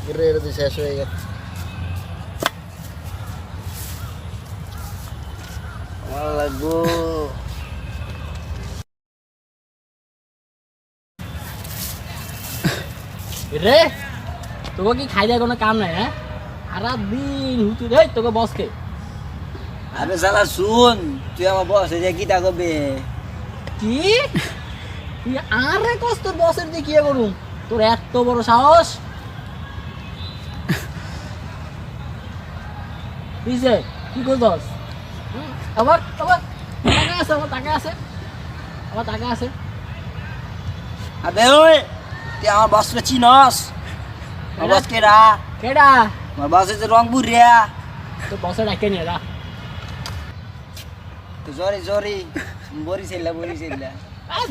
Grade শেষ হয়ে গেছে। আমার লাগবো রে তোকে কি খাই দেয় কোনো কাম নাই? হ্যাঁ, সারা দিন হুতু রে তোকে বসকে। আরে শালা শুন, তুই আমার বস যে কিটা করবে? কি তুই আরে কস তোর বসের দিয়ে কি করুম? তোর এত বড় সাহস! দিছে কি করছস? আবার আবার টাকা আছে, আমার টাকা আছে, আমার টাকা আছে। আবে ওই তুই আমার বসকে চিনস? আমার বস কেডা? কেডা? আমার বস হচ্ছে রংপুর রিয়া। তোর বসে ডাকে নিয়ে যা। জরি জরি বরিশাল।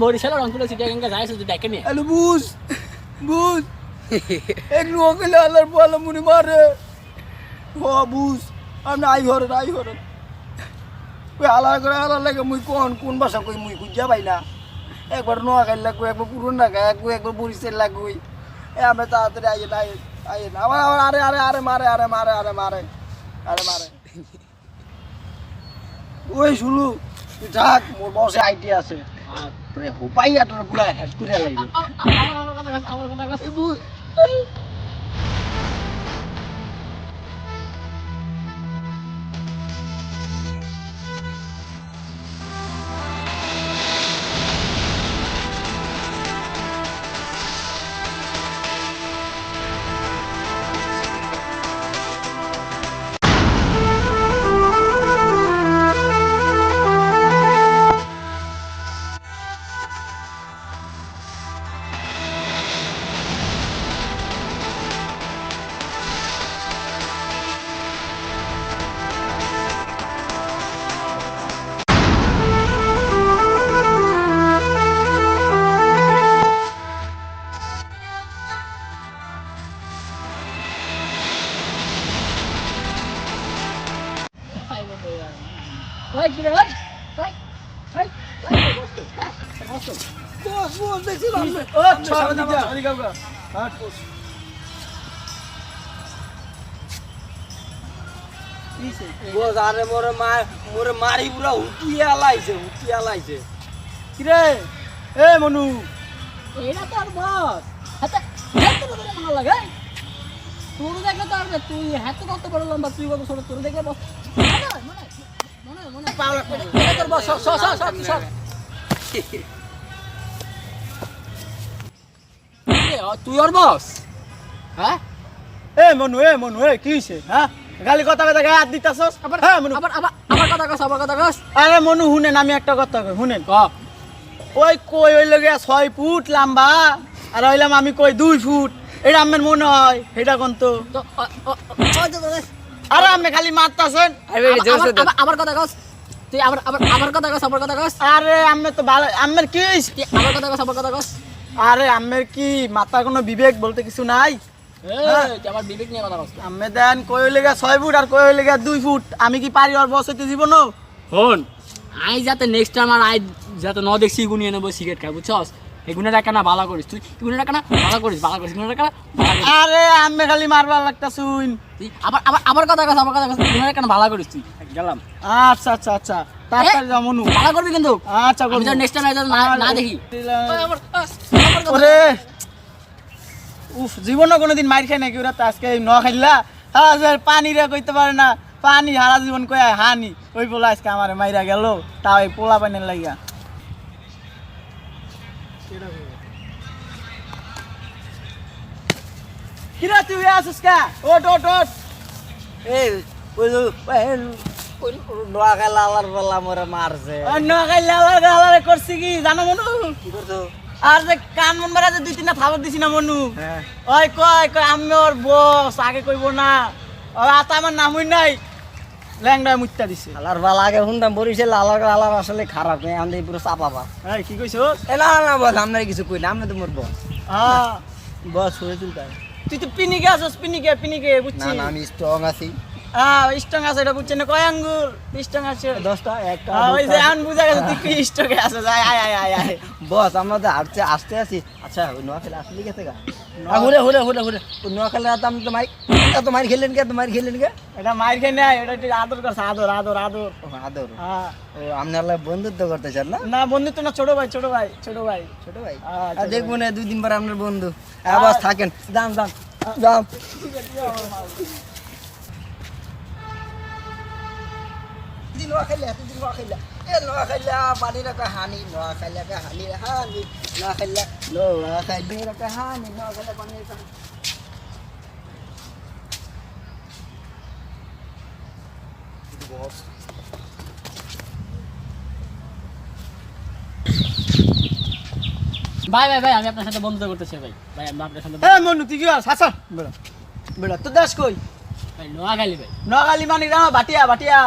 বরিশাল রংপুরে সিটি গঙ্গা যাইছ তুই ডাকে নিয়ে। হ্যালো বুঝ বুঝ একটু ওকে আলার বলা মনে মারে ও বুঝ আমি আই ঘরে ওই আলার করে আলার লাগে মুই কোন ভাষা কই মুই খুঁজা পাই না। একবার নোয়াখালী লাগবে, একবার পুরন ঢাকা, একবার বরিশাল লাগবে। এ আমি তাড়াতাড়ি আইয়েন আবার আরে মারে ওই শুনু যাক মোর বসে আইটি আছে হোপাইয়া তোর পুরা হেড করে লাগবে। আমার কথা কস। ওই কি রে ওই ওই বস দেখছিলাম ও বস আরে মোরে মারি পুরা হুটিয়া লাইছে কিরে এ মনু এটা তোর বস। হাতে হাতে তোর ভালো লাগে। তোর দেখলে তো আর তুই হাতে কত বড় লম্বা, তুই কত ছোট, তোর দেখলে বস মনে পাওয়া এটা তোর বস। সর তুই ওর বস? হ্যাঁ এ মনু কি হইছে? হ্যাঁ খালি কথা গায়ে হাত দিতাছস। হ্যাঁ মনু আমার কথা কস। আরে মনু শুনেন, আমি একটা কথা কই শুনেন। ক ওই হইল গিয়া 6 ফুট লম্বা আর হইলাম আমি কই 2 ফুট। এটা আমার মনে হয় এটা কোন তো আরে আপনি খালি মারতাছেন। আমার কথা কস তুই, আমার কথা কস। আরে আমি তো ভালো আমার কি হইছে? আমার কথা কস। আরে আমের কি মাথার কোনো বিবেক বলতে কিছু নাই? তুই আমার বিবেক নিয়ে কথা কস। আমি দেন কই হইলে গিয়া 6 ফুট আর কই হইলে গিয়া 2 ফুট। আমি কি পারি আর বস হইতে জীবন? শোন, আই যাতে নেক্সট টাইম আর আই যাতে ন দেখছি গুনিয়ে নেবো সিগারেট খাই, বুঝছস? এই গুণের একটা না ভালো করিস তুই, গুণের একটা না ভালো করিস গুণের একটা আরে আমি খালি মারবার লাগতা শুন। তুই আবার কথা কস, গুণের একটা ভালো করিস তুই। গেলাম। আচ্ছা তাড়াতাড়ি যাও মনু। ভালো করবি কিন্তু। আচ্ছা আমি তো নেক্সট টাইম না দেখি। ওরে উফ জীবনে কোনোদিন মার খাই নাকি ওরা? তো আজকে ন খাইলা পানি রে কইতে পারে না, পানি হারা জীবন কই হানি ওই পোলা আজকে আমার মাইরা গেল, তাও এই পোলা পানির লাগিয়া। কিরা তুই আসিস কা? ওট এই নোয়াখাই লালার বেলা মরে মারছে। নোয়াখাই লালার করছি কি জানো মনু? কি করছো? আর যে কান মন মারা যে 2-3টা থাবর দিছি না মনু, ওই কয় আমি ওর বস আগে কইব না। আতা আমার নামই নাই ল্যাংডা মুত্তা দিছে। আলার বালা আগে শুনতাম বরিশাল আলার আসলে খারাপ নেই, আমাদের পুরো চাপাবা। এই কি কইছ? না বস আমরা কিছু কই না, আমরা তো মোর বস। হ্যাঁ বস হয়ে চলতে তুই তো পিনিকে আসছ, পিনিকে না বুঝছিস? না আমি স্ট্রং আছি। স্ট্রং আছে এটা বুঝছেন না কয় আঙ্গুল স্ট্রং আছে 10টা একটা ওই যে আন বুঝা গেছে তুই কি স্ট্রকে আছে আয় আয় আয় আয় বস আমরা তো আসতে আছি আচ্ছা ওই নোয়াখালী আসলে গেছে গা ঘুরে ঘুরে ঘুরে ঘুরে ওই নোয়াখালী তো আপনি তো মাইর খেললেন কে তো মাইর খেললেন কে এটা মাইর খেয়ে নেয় এটা একটু আদর করছে আদর আদর আদর ও আদর হ্যাঁ ও আপনি আল্লাহ বন্ধুত্ব করতে চান না না বন্ধুত্ব না ছোট ভাই ছোট ভাই ছোট ভাই ছোট ভাই ছোট আর দেখবো না 2 দিন পর আপনার বন্ধু বস থাকেন যান যান যাও নোয়াখালী নোয়াখালী নোয়াখালী পানির কাহানি নোয়াখালী কাহানি হানি নোয়াখালী নোয়াখালীর কাহানি নোয়াখালী পানির কাহানি ভাই ভাই ভাই আমি আপনার সাথে বন্ধুত্ব করতে চাই ভাই ভাই আমি আপনার সাথে এ মনু তুই কি আস হাসা বেড়া বেড়া তো দাস কই ভাই নোয়াখালী ভাই নোয়াখালী মানে না বাটিয়া বাটিয়া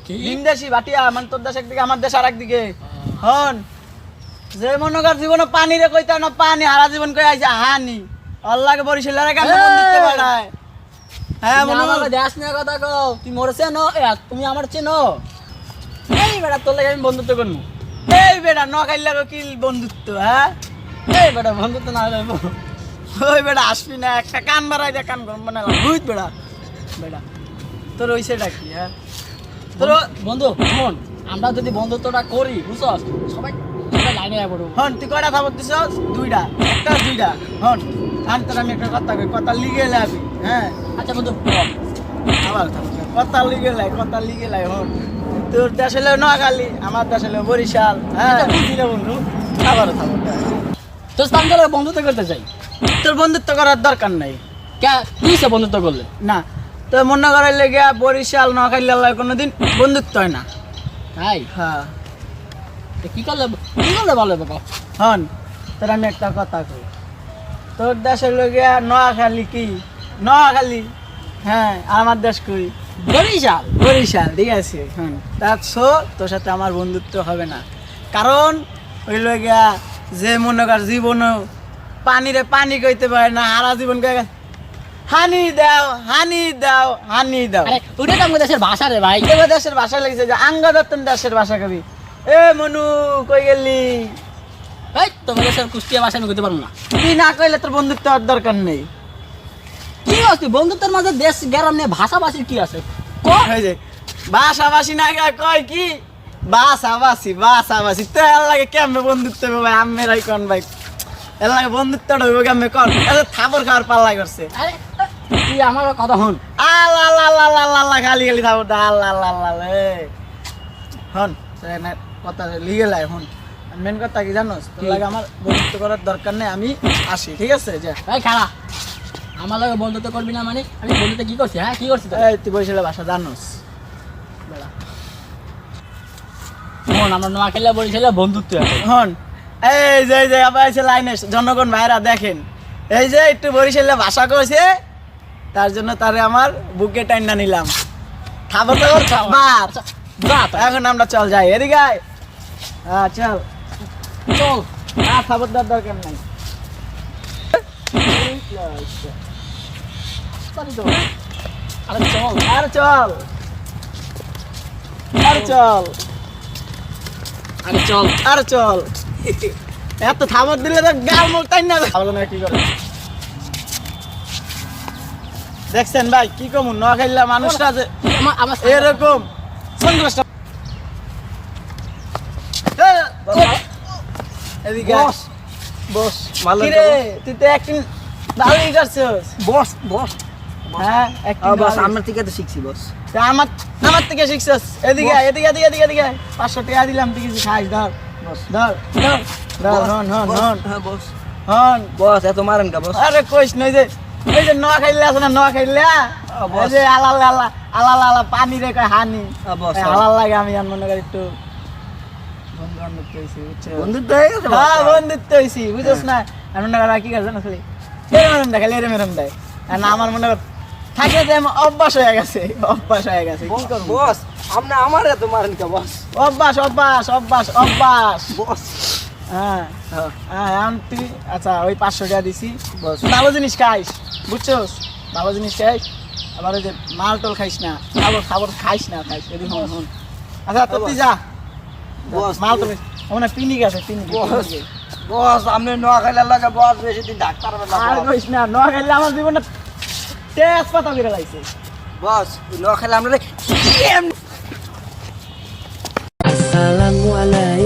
কি ভিনদেশি বাটিয়া মানে তোর দেশ একদিকে আমার দেশ আর একদিকে হন যে মনে কর জীবনে পানি রে কইতা না পানি হারা জীবন কই আইছে হানি আল্লাহকে বরিশালের কেন বন্ধুত্ব বাড়ায় হ্যাঁ মনে আমার দেশ নিয়ে কথা কও তুই মোর চেনো তুমি আমার চেনো এই বেটা তোর লাগে আমি বন্ধুত্ব করবো এই বেটা নোয়াখালী লাগো কি বন্ধুত্ব হ্যাঁ এই বেটা বন্ধুত্ব না হলে ওই বেটা আসবি না একটা কান বাড়াই দে কান গরম বানালাম বুঝ বেটা বেটা তোর ওইসেটা কি হ্যাঁ তোর বন্ধু শোন আমরা যদি বন্ধুত্বটা করি বুঝছস সবাই সবাই লাইনে আয় পড়বো হন তুই কয়টা থাবত দিছস দুইটা একটা দুইটা হন আন তোর আমি একটা কথা কই কথা লিগে লাবি হ্যাঁ আচ্ছা বন্ধু আবার কথা লিগে লাই হন তোর দেশ হলো নোয়াখালী আমার দেশ হলো বরিশাল হ্যাঁ বুঝি না বন্ধু আবার থাবত তোর স্থান তোর বন্ধুত্ব করতে চাই তোর বন্ধুত্ব করার দরকার নাই কে কি সে বন্ধুত্ব করলে না তো মনে করার লেগে বরিশাল নোয়াখালী আল্লাহ কোনোদিন বন্ধুত্ব হয় না তাই হ্যাঁ তো কি করলে ভালো হবে কও? হন তোর আমি একটা কথা কই তোর দেশের লোকে নোয়াখালী কি নোয়াখালী হ্যাঁ আর আমার দেশ কই বরিশাল বরিশাল ঠিক আছে হ্যাঁ দেখছো তোর সাথে আমার বন্ধুত্ব হবে না কারণ ওই লোকিয়া যে মনে কর জীবন পানিরে পানি কইতে পারে না হারা জীবন কয়ে হানি দাও হানি দাও হানি দাও আরে ওটা তো আমাদের দেশের ভাষা রে ভাই এবার দেশের ভাষা লাগছে যে আঙ্গ দত্তন দেশের ভাষা কবি এ মনু কই গেলি এই তোমার দেশের কুষ্টিয়া ভাষা আমি কইতে পারবো না তুই না কইলে তোর বন্ধুত্ব আর দরকার নেই কি আছে বন্ধুত্বের মাঝে দেশ গ্রাম নিয়ে ভাষাভাষীর কি আছে ওই যে বাসাবাসি না কয় কি বাসাবাসি তো এর লাগে কেমনে বন্ধুত্ব হবে ভাই আমেরাই কোন ভাই এর লাগে বন্ধুত্বটা হইব কেমনে কোন এত থাবর খাওয়ার পাল্লা করছে আরে তুই আমার কথা হন আল্লাহ আল্লাহ আল্লাহ আল্লাহ আল্লাহ খালি খালি থাবর আল্লাহ আল্লাহ আল্লাহ হন কথা লিগে লাই হন মেন কথা কি জানোস তোর লাগে আমার বন্ধুত্ব করার দরকার নেই আমি আসি ঠিক আছে যা এই খালা আমার লাগে বন্ধুত্ব করবি না মানে আমি বন্ধুত্ব কি করছি হ্যাঁ কি করছি তো এই তুই বরিশালের ভাষা জানোস মন আমরা নোয়াখালী বরিশালে বন্ধুত্ব আছে হন এই যে আবার এসে লাইনে জনগণ ভাইরা দেখেন এই যে একটু বরিশালে ভাষা কইছে তার জন্য তারে আমার বুকে টাইনা নিলাম খাবার দাবার বাপ যা তো। এখন আমরা চল যাই এদিকে আয় হ্যাঁ চল চল আর খাবার দাবার দরকার নাই চলি তো। আরে চল আর চল আর চল আরে চল আর চল এত খাবার দিলে তো গাল মুখ টাইন না ভালো না কি করে দেখছেন ভাই কি কম নোয়াখালীর মানুষরা যে আমার এরকম সন্ত্রাসটা এদিকে বস বস ভালো কিরে তুই তো একদিন ভালোই করছিস বস বস হ্যাঁ একদিন বস ভালোই। আমরা থেকে তো শিখছি বস তা আমার থেকে শিখছিস এদিকে আয়, এদিকে এদিকে এদিকে এদিকে 500 টাকা দিলাম তুই কিছু খাইস ধর বস ধর ধর ধর হন হন হন হ্যাঁ বস হন বস এত মারেন কা বস আরে কইস নই যে এই যে নোয়া খাইলে আছে না নোয়া খাইলে বস। এই যে আলাল আলাল আলাল আলাল পানি রে কয় হানি বস এই আলাল লাগে আমি আর মনে করি একটু বন্ধু বান্ধব কইছি বুঝছো বন্ধুত্ব হয়ে গেছে হ্যাঁ বন্ধুত্ব হইছি বুঝছস না আমি মনে করি কি করে জানো খালি এরম দেয় খালি এরম দেয় আর না আমার মনে কর থাকে যে আমার অভ্যাস হয়ে গেছে কি করব বস আপনি আমার এত মারেন কা বস অভ্যাস অভ্যাস অভ্যাস অভ্যাস বস হ্যাঁ হ্যাঁ হ্যাঁ এখন তুই আচ্ছা ওই 500 টাকা দিছি বস ভালো জিনিস খাইস বুঝছস ভালো জিনিস খাইস আবার ওই যে মাল টল খাইস না, খাবার খাবার খাইস না, খাইস এদি হন হন। আচ্ছা তো তুই যা বস, মাল টল আমার পিনিক আছে, পিনিক বস বস আপনি নোয়াখালীর লাগে বস বেশি দিন ডাক্তার হবে না আর বস। কইস না, নোয়া খাইলে আমার জীবনটা তেজ পাতা বেড়ে লাইছে। বস নোয়াখালী আমরা Assalamualaikum